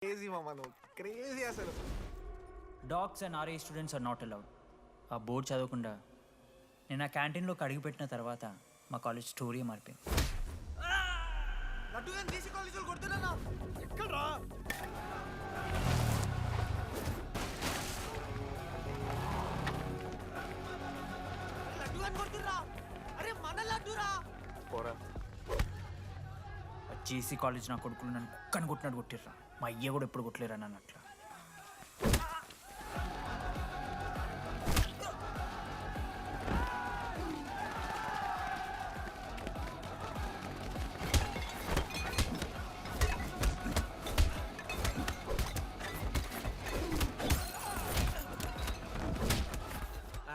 Crazy మామ నువ్వు crazy అసలు. Dogs and R A students are not allowed. ఆ బోర్డు చదవకుండా నేను ఆ క్యాంటీన్లోకి అడుగుపెట్టిన తర్వాత మా కాలేజ్ స్టోరీ మారిపోయింది. లడ్డు గాని తీసి కాలేజీలో కొడుతున్నా ఎక్కడ్రా? లడ్డు గాని కొడుతుర్రా. అరే మన లడ్డురా. పోరా. జేసీ కాలేజ్ నా కొడుకులు నన్ను కుక్కని కొట్టినట్టు కొట్టిర్రా. మా అయ్య కూడా ఎప్పుడు కొట్టలేరా నన్ను అట్లా.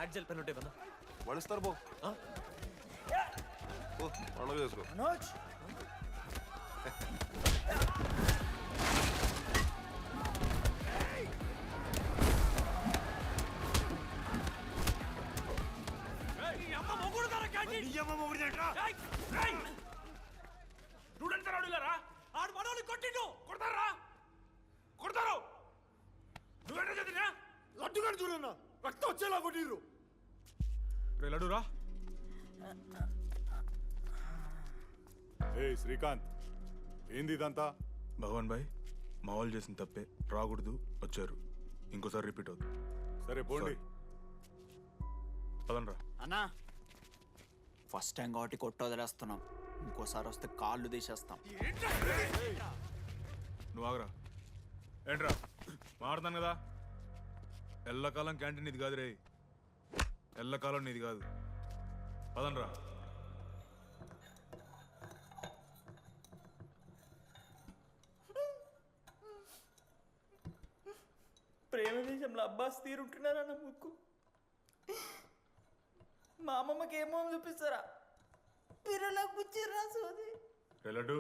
యాక్జల్ పెన్ ఉంటే బందా వడిస్తారు బో పండుగ చేసుకో. మనోజ్ ఆడు మనోళ్ళు కొట్టిండు కొడతారా కొడతారు. నువ్వేంటో చదివినా లడ్డు గాని చూడన్నా రక్తం వచ్చేలా కొట్టిర్రు. లడ్డురా. ఏ శ్రీకాంత్, ఏంది ఇదంతా? భగవాన్ భాయ్, మా వాళ్ళు చేసిన తప్పే, రాకూడదు, వచ్చారు, ఇంకోసారి రిపీట్ అవుతుంది. సరే పోండి. పదండ్రా. అన్నా ఫస్ట్ టైం కాబట్టి కొట్ట వదిలేస్తున్నాం, ఇంకోసారి వస్తే కాళ్ళు తీసేస్తాం. నువ్వు ఆగరా. ఏంట్రా మారుతాను కదా. ఎల్లకాలం క్యాంటీన్ ఇది కాదు రే, ఎల్లకాలం నీది కాదు. పదండ్రా. ప్రేమ దేశంలో అబ్బాస్ తీరుంటున్నారన్న ముక్కు. మా అమ్మమ్మకి ఏమో చూపిస్తారా పిల్లలకు పుచ్చిర్రా సోది. రే లడ్డు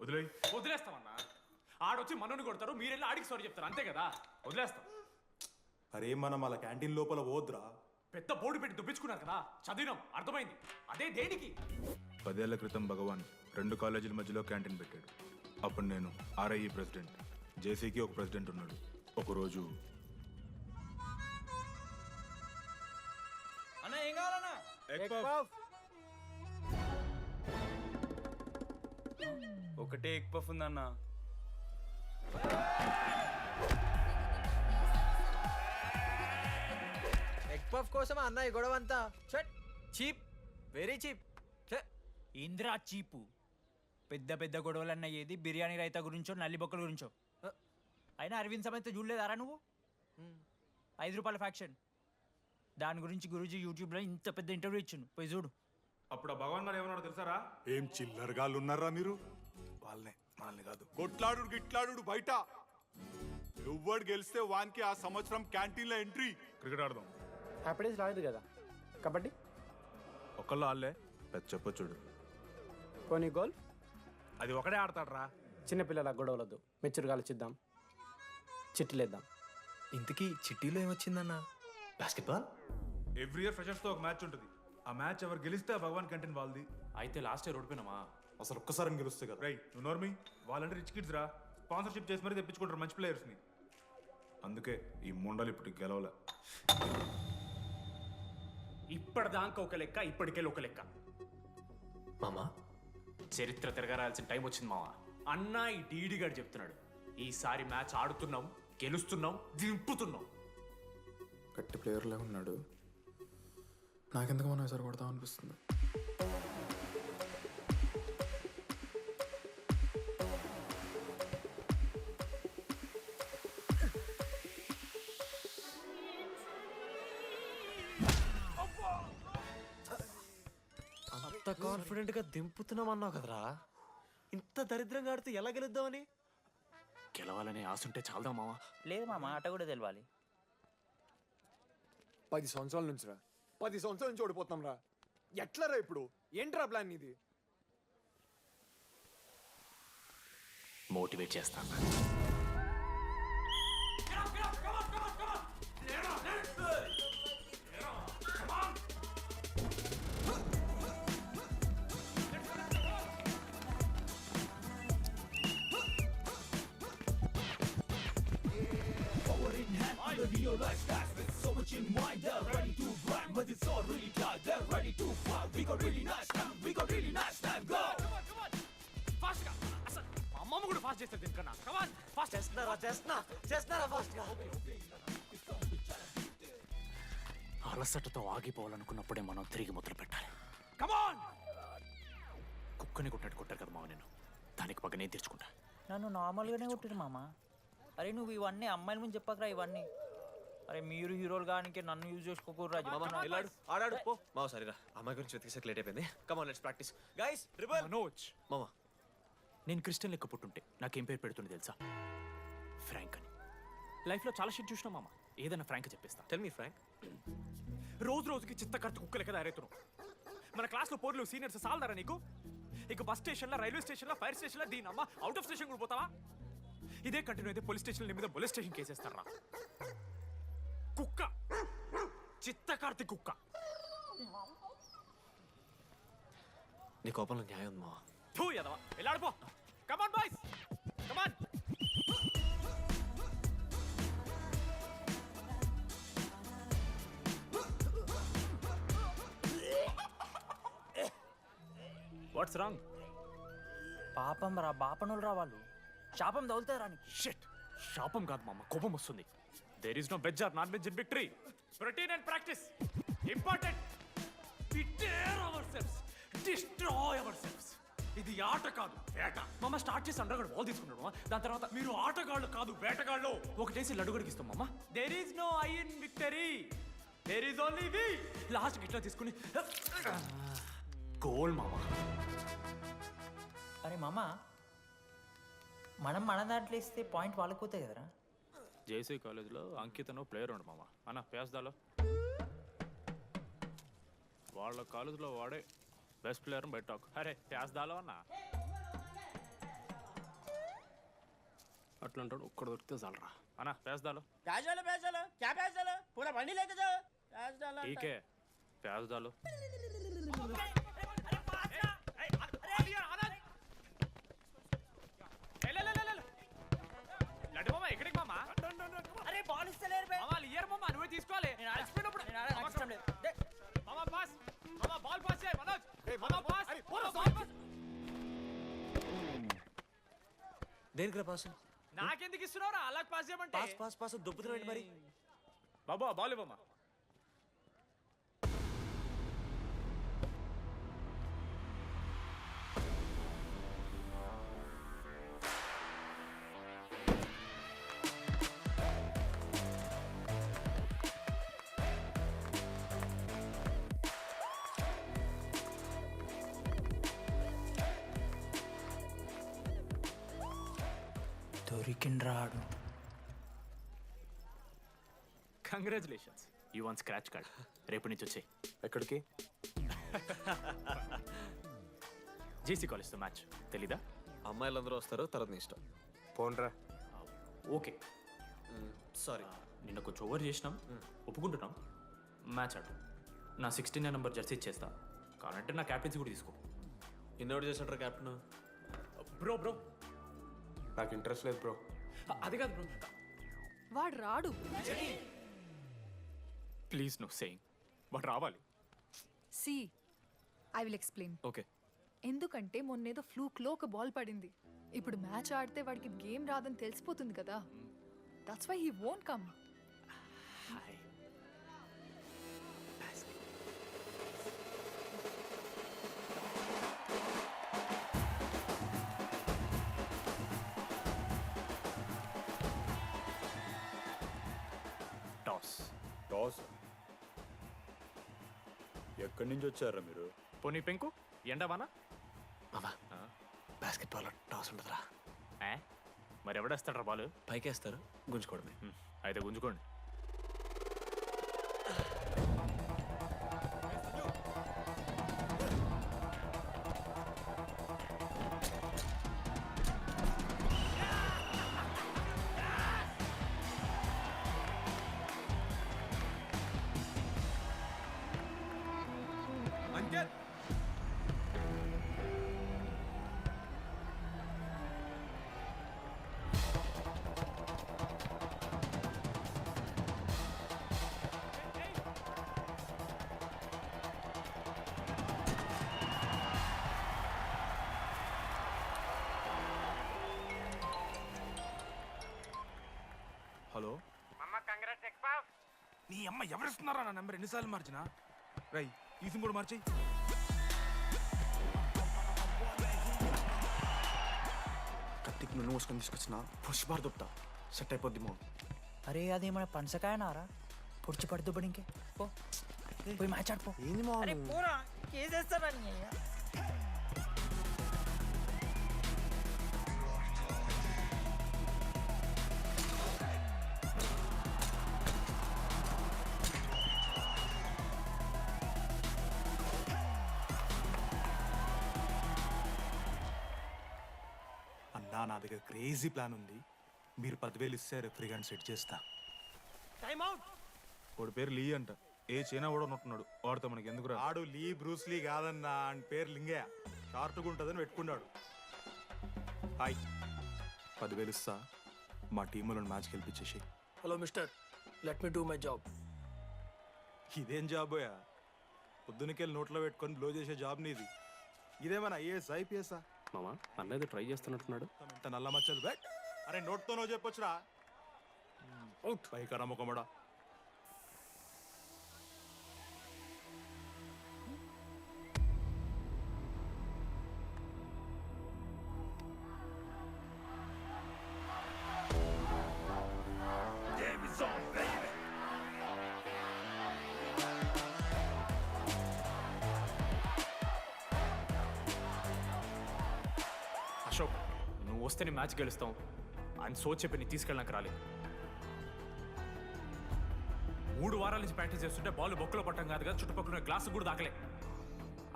వదిలేయ్. వదిలేస్తామన్నా. ఆడొచ్చి మనోని కొడతారు, మీరెళ్ళి ఆడికి సారీ చెప్తారు, అంతే కదా. వదిలేస్తాం. అరే మనం అలా క్యాంటీన్ లోపల పోద్రా. పెద్ద బోర్డు పెట్టి దుబ్బించుకున్నారు కదా, చదివినాం, అర్థమైంది. అదే దేనికి? 10 ఏళ్ల క్రితం భగవాన్ 2 కాలేజీల మధ్యలో క్యాంటీన్ పెట్టాడు. అప్పుడు నేను ఆర్ఐఈ ప్రెసిడెంట్, జేసీకి ఒక ప్రెసిడెంట్ ఉన్నాడు. ఒకరోజు అన్న ఏం కావాలన్నా? ఒకటే ఎగ్ పఫ్ ఉందన్న. ఎగ్ పఫ్ కోసం అన్న ఈ గొడవ అంతా. Cheap, very cheap. ఇంద్రా చీపు. పెద్ద పెద్ద గొడవలు అన్నయ్యేది బిర్యానీ రైతా గురించో నల్లి బొక్కల గురించో. అయినా అరవింద్ సమేత చూడలేదారా నువ్వు? 5 రూపాయల ఫ్యాక్షన్ దాని గురించి గురూజీ యూట్యూబ్లో ఇంత పెద్ద ఇంటర్వ్యూ ఇచ్చిండు, పోయి చూడు. అప్పుడు ఆ భగవాన్ గారు ఏమన్నాడు తెలుసారా? ఏం చిల్లరగాళ్ళు ఉన్నారా మీరు? వాళ్ళనే, మనల్ని కాదు. కొట్లాడు గిట్లాడు బయట. ఎవ్వడు గెలిస్తే వానికి ఆ సంవత్సరం క్యాంటీన్ లో ఎంట్రీ. క్రికెట్ ఆడదాం. హ్యాపీడేస్ రాలేదు కదా. కబడ్డీ ఒకళ్ళు ఆడలే, పెద్ద చెప్పొచ్చుడు. పోనీ గోల్. అది ఒకడే ఆడతాడ్రా. చిన్నపిల్లల గొడవలొద్దు, మెచ్యూర్గా ఆలోచిద్దాం, చిట్టిలేద్దాం. ఇంతకీ చిట్టీలో ఏమొచ్చిందన్న? బాస్కెట్బాల్. ఎవ్రీ ఇయర్ ఫ్రెషర్స్ తో ఒక మ్యాచ్ ఉంటుంది. ఆ మ్యాచ్ ఎవరు గెలిస్తే ఆ భగవాన్ క్యాంటీన్ వాళ్ళది. అయితే లాస్ట్ ఇయర్ ఓడిపోయినామా? అసలు ఒక్కసారి గెలుస్తే కదా. రై నువ్వు నోర్మి. వాళ్ళంటే రిచ్ కిడ్స్ రా, స్పాన్సర్షిప్ చేసి మరీ తెప్పించుకుంటారు మంచి ప్లేయర్స్ ని. అందుకే ఈ ముండలు ఇప్పుడు గెలవలే. ఇప్పటిదాకా ఒక లెక్క, ఇప్పటికెళ్ళి ఒక లెక్క. మామా చరిత్ర తిరగరాల్సిన టైం వచ్చింది మావా. అన్నా ఈ టీడీ గారు చెప్తున్నాడు, ఈసారి మ్యాచ్ ఆడుతున్నాం, గెలుస్తున్నాం, దింపుతున్నాం. గట్టి ప్లేయర్లే ఉన్నాడు. నాకెందుకు మనం ఈసారి కొడతాం అనిపిస్తుంది. అంత కాన్ఫిడెంట్ గా దింపుతున్నాం అన్నావు కదరా. ఇంత దరిద్రంగా ఆడితే ఎలా గెలుద్దామని? గెలవాలనే ఆశ ఉంటే చాలదా మావా? లేదు మామ, ఆట కూడా తెలవాలి. 10 సంవత్సరాల నుంచి రా, 10 సంవత్సరాల నుంచి ఓడిపోతాం రా. ఎట్లా రా ఇప్పుడు? ఏంట్రా ప్లాన్ ఇది? మోటివేట్ చేస్తాను. ఫాస్ట్ గా అసలు మా అమ్మమ్మ కూడా ఫాస్ట్ చేస్తారు దీనికన్నా కమాన్ ఫాస్ట్ చేస్తున్నారా ఫాస్ట్ గా అలసటతో ఆగిపోవాలనుకున్నప్పుడే మనం తిరిగి మొదలు పెట్టాలి కమాన్ కుక్కని కొట్టినట్టు కొట్టారు కదా మావ నేను దానికి పక్క నేను తెచ్చుకుంటా నన్ను నార్మల్గానే కొట్టిరు మామ. అరే నువ్వు ఇవన్నీ అమ్మాయిల ముందు చెప్పకరా ఇవన్నీ. అరే మీరు హీరోలు కానీ నన్ను యూజ్ చేసుకోకూడరా. వెళ్ళాడు ఆడాడు పో మామ సరిరా అమ్మాయి గురించి వెతికేసరికి లేట్ అయిపోయింది come on let's practice guys rebel Manoj మామ నేను క్రిస్టియన్ లెక్క పుట్టుంటే నాకేం పేరు పెడుతుంది తెలుసా? ఫ్రాంక్ అని. లైఫ్లో చాలా షిట్ చూసినా మామ, ఏదైనా ఫ్రాంక్ చెప్పేస్తా. టెల్ మీ ఫ్రాంక్ రోజు రోజుకి చిత్తకర్త కుక్క లెక్క తయారవుతున్నావు. మన క్లాస్లో పోర్లు సీనియర్స్ సాలదారా నీకు? ఇక బస్ స్టేషన్లో, రైల్వే స్టేషన్లో, ఫైర్ స్టేషన్లో దీని అమ్మ అవుట్ ఆఫ్ స్టేషన్ కూడా పోతావా? ఇదే కంటిన్యూ అయితే పోలీస్ స్టేషన్ మీద పోలీస్ స్టేషన్ కేసేస్తారా? కుక్క, చిత్తకార్తి కుక్క. నీ కోపంలో న్యాయం ఉంది మామ థూ ఎదవా, వెళ్ళాడిపో. Come on boys, come on. What's wrong? పాపం రా, బాపనులు రా వాళ్ళు. శాపం తగులుతుంది రాని. షిట్, శాపం కాదు మామ, కోపం వస్తుంది. There is no veg or non veg in victory. Routine and practice important. We dare ourselves, destroy ourselves. ఇది ఆట కాదు, వేట. మామ స్టార్ట్ చేసి అండర్గాడు బాల్ తీసుకున్నాడు మామ. దాని తర్వాత మీరు ఆటగాళ్ళు కాదు వేటగాళ్ళు. ఒకటేసి లడ్డుగడికి ఇస్తాం మామ. There is no I in victory, there is only we. Last ఇట్లా తీసుకుని గోల్ మామ. అరే మామ, మనం మన దాంట్లో ఇస్తే పాయింట్ వాళ్ళకి పోతాయి కదరా. జేసీ కాలేజ్లో అంకితను ప్లేయర్ ఉండు మామ. అన్న పేస్దాలో వాళ్ళ కాలేజ్లో వాడే బెస్ట్ ప్లేయర్ బయట టాక్. అరే పేస్దాలో అన్న అట్లా అంటాడు. ఒక్కడ దొరికితే చాలరా అన్న. పేస్దాలో టీకే పేస్దాలో. లడ్డు మామ ఎక్కడికి మామ? అరే బాల్ ఇస్తలేరు బే. మామ ఇయర్ మామ, నువ్వే తీసుకోవాలి. నేను ఆడిపోయినప్పుడు నాకు ఇష్టం లేదు. మామ పాస్, మామ బాల్ పాస్ చేయి మనోజ్. మామ పాస్, మామ బాల్ పాస్. దేనికి రా పాస్ నాకెందుకు ఇస్తున్నావురా అలా పాస్ చేయమంటే? పాస్ పాస్ పాస్ దొబ్బుతున్నాడు మరి. బాబా బాల్ ఇవ్వమ్మా. దొరికిండ్రాడు. Congratulations, you won scratch card. రేపు నుంచి వచ్చాయి. ఎక్కడికి? జేసీ కాలేజ్తో మ్యాచ్ తెలీదా? అమ్మాయిలందరూ వస్తారు, తర్వాత నీ ఇష్టం. పోన్రా. ఓకే సారీ నిన్న కొంచెం ఓవర్ చేసినాం, ఒప్పుకుంటున్నాం. మ్యాచ్ ఆడు. నా 69 నెంబర్ జెర్సీ ఇచ్చేస్తా. కావాలంటే నా క్యాప్టెన్సీ కూడా తీసుకో. ఇన్నోటి చేసినట్రా కెప్టెన్. బ్రో బ్రో నాకు ఇంట్రెస్ట్ లేదు బ్రో. అది కాదు బ్రో. వాడు రాడు. ప్లీజ్ నో సేయింగ్, బట్ రావాలి. See I will explain. Okay ఎందుకంటే మొన్నేదో ఫ్లూక్లో ఒక బాల్ పడింది. ఇప్పుడు మ్యాచ్ ఆడితే వాడికి గేమ్ రాదని తెలిసిపోతుంది కదా. That's why he won't come. Hi. Toss. Toss ఎక్కడి నుంచి వచ్చారా మీరు? పోనీ పెంకు ఎండవానా? మామా బాస్కెట్బాల్ టాస్ ఉంటుందిరా. మరి ఎవడేస్తాడ్రా బాల్? పైకేస్తారు, గుంజుకోవడమే. అయితే గుంజుకోండి. హలో నీ అమ్మ ఎవరిస్తున్నారా నా నెంబర్ ఎన్నిసార్లు మార్చినా రై ఈ సిమ్ కూడా మార్చి కత్తికి నూనె మూసుకొని తీసుకొచ్చిన పుష్పార్ దుప్తా సెట్ అయిపోద్ది మో. అరే అదేమన్నా పనసకాయ నారా పొడిచి పడుతూ పడి ఇంకే పో పోయి మ్యాచ్ ఆడిపో. ఏంది మా అరే పోరా కేసేస్తారని. అన్నా నా దగ్గర క్రేజీ ప్లాన్ ఉంది. మీరు 10,000 ఇస్తే రెఫ్రీ సెట్ చేస్తా. వాడి పేరు లీ అంట. ఏ చైనా కూడా ఉన్నట్టున్నాడు. వాడితో మనకి ఎందుకు ఆడు లీ బ్రూస్ లీ కాదన్నా, అని పేరు లింగే. షార్ట్గా ఉంటుందని పెట్టుకున్నాడు. హాయ్ 10,000 ఇస్తా, మా టీంలో మ్యాచ్ గెలిపించేసి. Hello mister, let me do my job. ఇదేం జాబోయా? పొద్దునకెళ్ళి నోట్లో పెట్టుకొని బ్లో చేసే జాబ్ నీది. ఇదేమన్నా ఐఏఎస్ ఐపీఎస్ఆ? మామ అన్నది ట్రై చేస్తున్నట్టున్నాడు. ఇంత నల్ల మచ్చలు బెట్. అరే నోట్తో నువ్వు చెప్పొచ్చురా. పైకరా ముఖమడా. అశోక్, నువ్వు వస్తే నీ మ్యాచ్ గెలుస్తాం అని సో చెప్పి నీ తీసుకెళ్ళడానికి రాలేదు. 3 వారాల నుంచి ప్రాక్టీస్ చేస్తుంటే బాల్ బొక్కలో పట్టం కాదు కదా, చుట్టుపక్కల గ్లాసు కూడా దాకలే.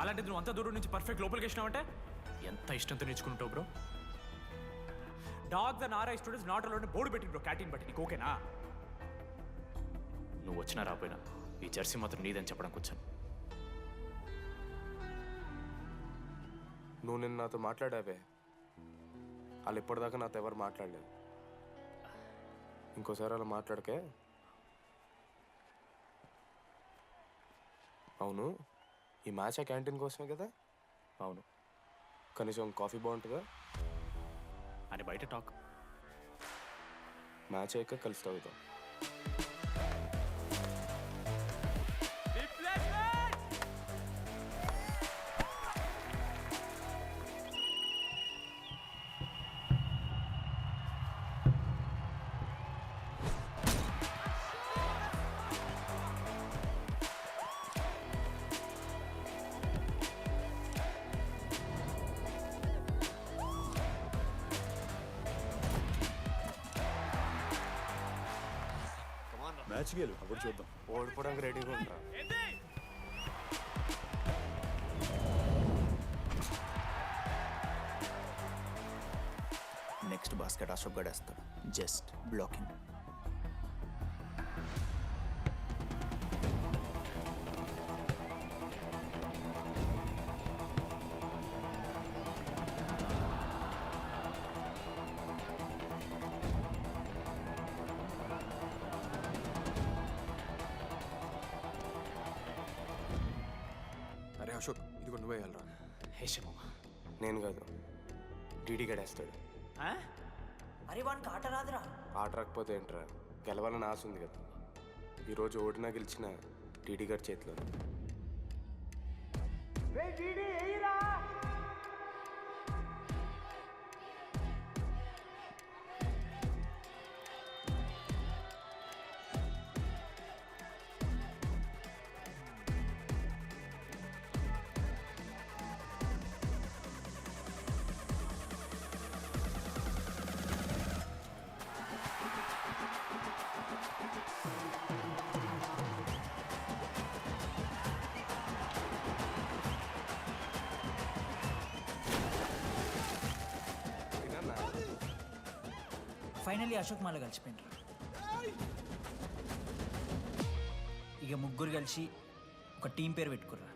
అలాంటిది నువ్వు అంత దూరం నుంచి పర్ఫెక్ట్ లోపలికి వేసినావంటే ఎంత ఇష్టంతో నేర్చుకుంటావు బ్రో. డాగ్స్ అండ్ ఆర్ఐ స్టూడెంట్స్ నాట్ అలౌడ్ బోర్డు పెట్టి బ్రో, క్యాంటీన్ బట్టి. నీకు ఓకేనా? నువ్వు వచ్చినా రాపోయినా ఈ జెర్సీ మాత్రం నీదని చెప్పడానికి వచ్చాను. నువ్వు నిన్న నాతో మాట్లాడావే, వాళ్ళు ఇప్పటిదాకా నాతో ఎవరు మాట్లాడలేదు. ఇంకోసారి అలా మాట్లాడకే. అవును, ఈ మ్యాచ్ ఆ క్యాంటీన్ కోసమే కదా? అవును. కనీసం కాఫీ బాగుంటుందా అని బయట టాక్. మ్యాచ్ అయ్యాక కలిసి తాగుతాం. మ్యాచ్ గెలు అప్పుడు చూద్దాం. ఓడిపోవడానికి రెడీగా ఉంటా. నెక్స్ట్ బాస్కెట్ అశోక్ గడేస్తాడు. Just blocking. అరే అశోక్, ఇది కూడా నువ్వే వెళ్ళరా. హే శివ, నేను కాదు, డీడీ గడేస్తాడు. అరే వానికి ఆట రాదురా. ఆట రాకపోతే ఏంట్రా, గెలవాలని ఆశ ఉంది కదా. ఈరోజు ఓడినా గెలిచిన డీడీ గారి చేతిలో. ఫైనల్లీ అశోక్ మాల కలిసిపోయిండ్రు. ఇక ముగ్గురు కలిసి ఒక టీం పేరు పెట్టుకుర్రా.